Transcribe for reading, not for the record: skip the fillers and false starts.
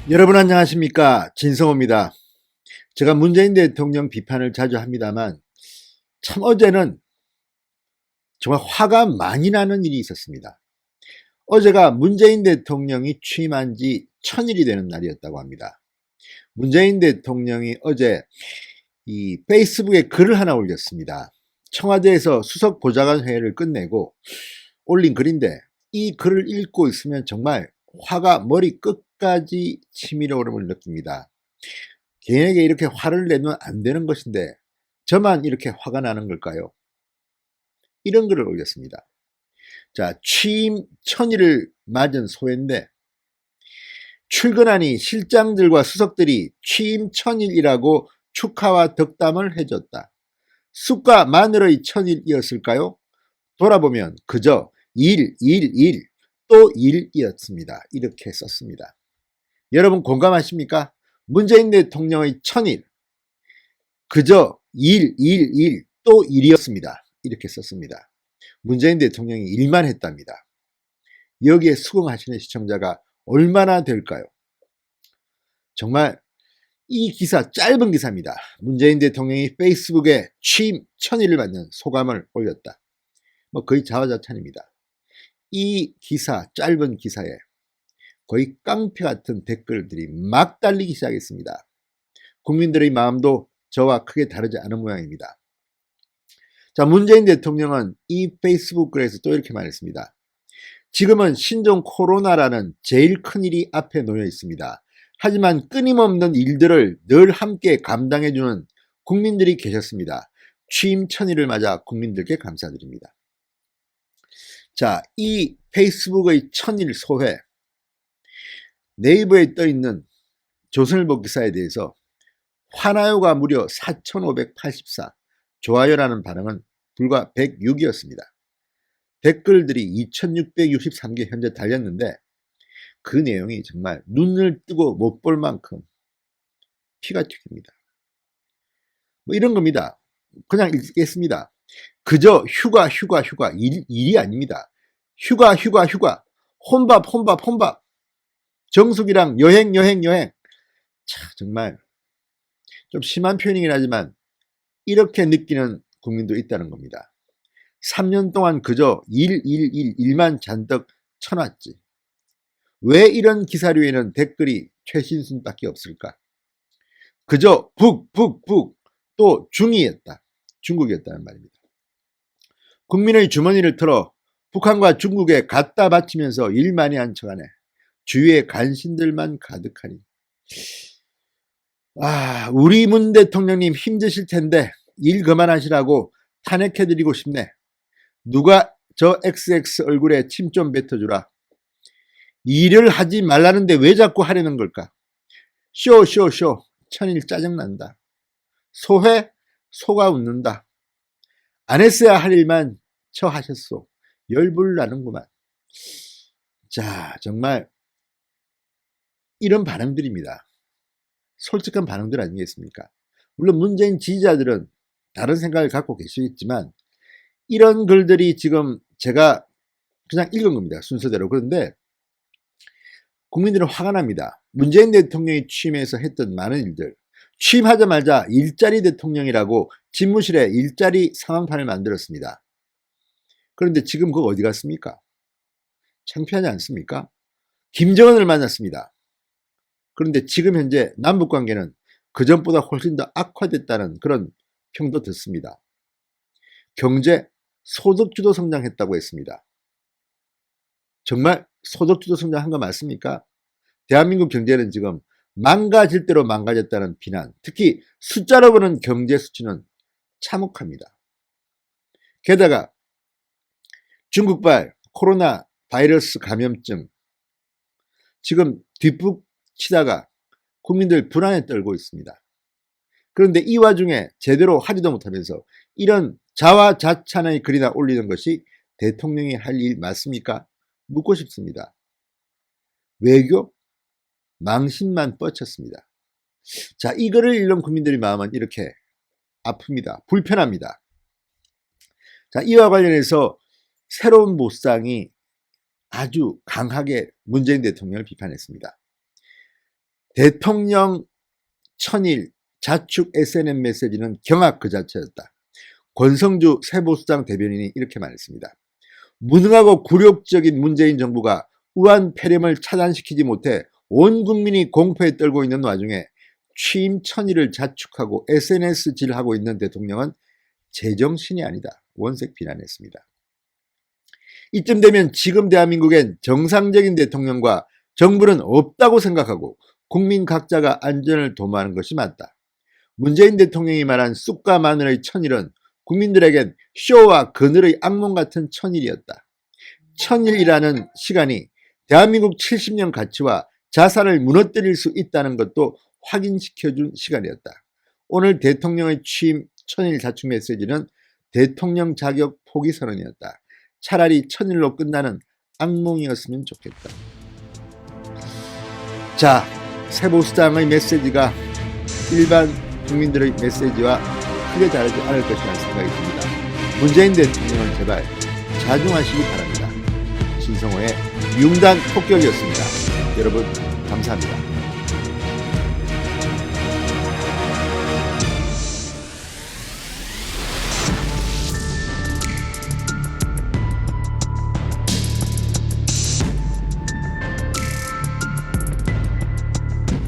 여러분 안녕하십니까, 진성호입니다. 제가 문재인 대통령 비판을 자주 합니다만 참 어제는 정말 화가 많이 나는 일이 있었습니다. 어제가 문재인 대통령이 취임한 지 1000일이 되는 날이었다고 합니다. 문재인 대통령이 어제 이 페이스북에 글을 하나 올렸습니다. 청와대에서 수석 보좌관 회의를 끝내고 올린 글인데, 이 글을 읽고 있으면 정말 화가 머리 끝까지 치밀어 오름을 느낍니다. 개인에게 이렇게 화를 내면 안 되는 것인데 저만 이렇게 화가 나는 걸까요? 이런 글을 올렸습니다. 자, 취임 1000일을 맞은 소회인데 출근하니 실장들과 수석들이 취임 1000일이라고 축하와 덕담을 해줬다. 쑥과 마늘의 1000일이었을까요? 돌아보면 그저 또 일이었습니다. 이렇게 썼습니다. 여러분 공감하십니까? 문재인 대통령의 1000일, 그저 또 일이었습니다. 이렇게 썼습니다. 문재인 대통령이 일만 했답니다. 여기에 수긍하시는 시청자가 얼마나 될까요? 정말 이 기사, 짧은 기사입니다. 문재인 대통령이 페이스북에 취임 1000일을 맞는 소감을 올렸다. 거의 자화자찬입니다. 이 기사, 짧은 기사에 거의 깡패 같은 댓글들이 막 달리기 시작했습니다. 국민들의 마음도 저와 크게 다르지 않은 모양입니다. 자, 문재인 대통령은 이 페이스북 글에서 또 이렇게 말했습니다. 지금은 신종 코로나라는 제일 큰 일이 앞에 놓여 있습니다. 하지만 끊임없는 일들을 늘 함께 감당해주는 국민들이 계셨습니다. 취임 1000일을 맞아 국민들께 감사드립니다. 자, 이 페이스북의 1000일 소회, 네이버에 떠있는 조선일보 기사에 대해서 화나요가 무려 4584, 좋아요라는 반응은 불과 106이었습니다. 댓글들이 2663개 현재 달렸는데 그 내용이 정말 눈을 뜨고 못 볼 만큼 피가 튀깁니다. 이런 겁니다. 그냥 읽겠습니다. 그저 휴가, 일이 아닙니다. 휴가, 혼밥. 정숙이랑 여행. 자, 정말 좀 심한 표현이긴 하지만 이렇게 느끼는 국민도 있다는 겁니다. 3년 동안 그저 일만 잔뜩 쳐놨지. 왜 이런 기사류에는 댓글이 최신순밖에 없을까? 그저 북 또 중국이었다는 말입니다. 국민의 주머니를 털어 북한과 중국에 갖다 바치면서 일 많이 한 척하네. 주위에 간신들만 가득하니. 우리 문 대통령님 힘드실 텐데 일 그만하시라고 탄핵해드리고 싶네. 누가 저 XX 얼굴에 침 좀 뱉어주라. 일을 하지 말라는데 왜 자꾸 하려는 걸까? 쇼. 1000일 짜증난다. 소회? 소가 웃는다. 안 했어야 할 일만 하셨소. 열불 나는구만. 자, 정말 이런 반응들입니다. 솔직한 반응들 아니겠습니까? 물론 문재인 지지자들은 다른 생각을 갖고 계시겠지만 이런 글들이 지금 제가 그냥 읽은 겁니다. 순서대로. 그런데 국민들은 화가 납니다. 문재인 대통령이 취임해서 했던 많은 일들, 취임하자마자 일자리 대통령이라고 집무실에 일자리 상황판을 만들었습니다. 그런데 지금 그거 어디 갔습니까? 창피하지 않습니까? 김정은을 만났습니다. 그런데 지금 현재 남북관계는 그전보다 훨씬 더 악화됐다는 그런 평도 듣습니다. 경제 소득주도 성장했다고 했습니다. 정말 소득주도 성장한 거 맞습니까? 대한민국 경제는 지금 망가질 대로 망가졌다는 비난, 특히 숫자로 보는 경제 수치는 참혹합니다. 게다가 중국발 코로나 바이러스 감염증 지금 뒷북치다가 국민들 불안에 떨고 있습니다. 그런데 이 와중에 제대로 하지도 못하면서 이런 자화자찬의 글이나 올리는 것이 대통령이 할 일 맞습니까? 묻고 싶습니다. 외교? 망신만 뻗쳤습니다. 자, 이 글을 읽는 국민들의 마음은 이렇게 아픕니다. 불편합니다. 자, 이와 관련해서 새로운 보상이 아주 강하게 문재인 대통령을 비판했습니다. 대통령 천일 자축 SNM 메시지는 경악 그 자체였다. 권성주 세보수당 대변인이 이렇게 말했습니다. 무능하고 굴욕적인 문재인 정부가 우한 폐렴을 차단시키지 못해 온 국민이 공포에 떨고 있는 와중에 취임 천일을 자축하고 SNS질하고 있는 대통령은 제정신이 아니다. 원색 비난했습니다. 이쯤 되면 지금 대한민국엔 정상적인 대통령과 정부는 없다고 생각하고 국민 각자가 안전을 도모하는 것이 맞다. 문재인 대통령이 말한 쑥과 마늘의 천일은 국민들에겐 쇼와 그늘의 악몽 같은 천일이었다. 천일이라는 시간이 대한민국 70년 가치와 자산을 무너뜨릴 수 있다는 것도 확인시켜준 시간이었다. 오늘 대통령의 취임 천일 자축 메시지는 대통령 자격 포기 선언이었다. 차라리 천일로 끝나는 악몽이었으면 좋겠다. 자, 세보수당의 메시지가 일반 국민들의 메시지와 크게 다르지 않을 것이라는 생각이 듭니다. 문재인 대통령은 제발 자중하시기 바랍니다. 진성호의 융단 폭격이었습니다. 여러분 감사합니다.